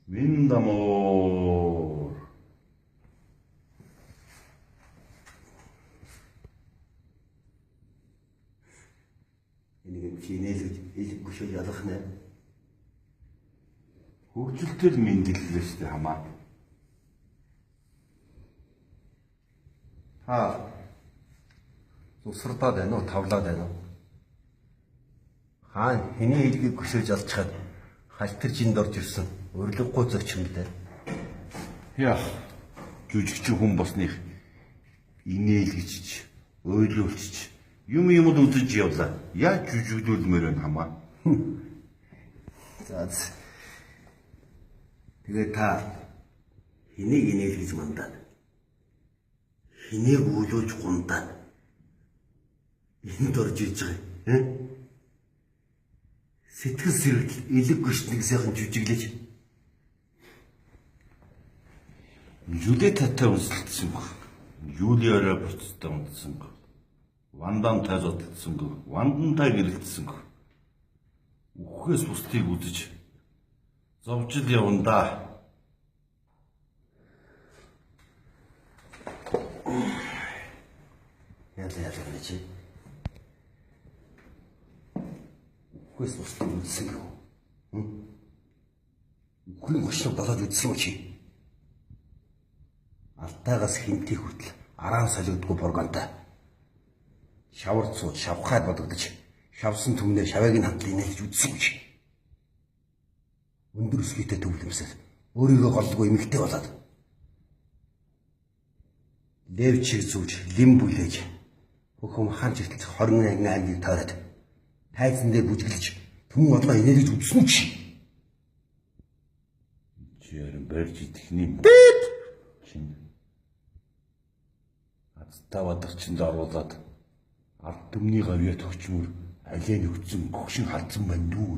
Виндамор. Энийг чинээс илэггүй шүү ялах нэ. Хөгжилтэй мэдлэлээ шүү дээ хамаа. Сусрдаад байна уу, тавлаад байна уу? Хаан хэний хэлгийг гүширж алчхад халтаржинд орж ирсэн урилгахгүй зөгч юм дээ. Яах, жүжигчин хүн болсных инээлгэж, ойлуулчих, юм үзэж явлаа. Яаж жүжиглүүлмээр байна хамаа. За. Тэгээ та хэнийг инээлгэж мандаад хэнийг үйлүүлж гундаад энд орж иж байгаа юм. Сэтгэл сэргэл элэг гүшнийг сайхан жүжиглэж Юлетатай үнсэлсэн гоо. Юлиараа буцтай унтсан гоо. Вандантай зодтолсон гоо. Вандантай гэрэлтсэн гоо. Үхээс бусдыг үзэж зовжил явна да. яа гэж чи. Үхээс бусдыг үзсэн гоо. Үхлийн гошлог болоод үзсэн үү чи? Алтайгаас хинтий хүртэл араан солигдгүй бургантай шавар цууд шавхаад бодогдож шавсан түмнээ шавыг нь хамтлын нэлж үдсэн гэж өндөр өсгийтэй төвлөмсөд өөрийгөө голдгүй эмэгтэй болоод лев чиг зүүж лим бүлээж хөхөм хаан чигтэлж 21 ангиг тойроод тайзан дээр бүжгэлж түн одлоо инээлж үдсэн чи. Чи ярин барьж идэхний чин тавадагчинд оруулаад ард түмний гавья төгчмөр алийг өгсөн гөгшин халдсан байна дүү.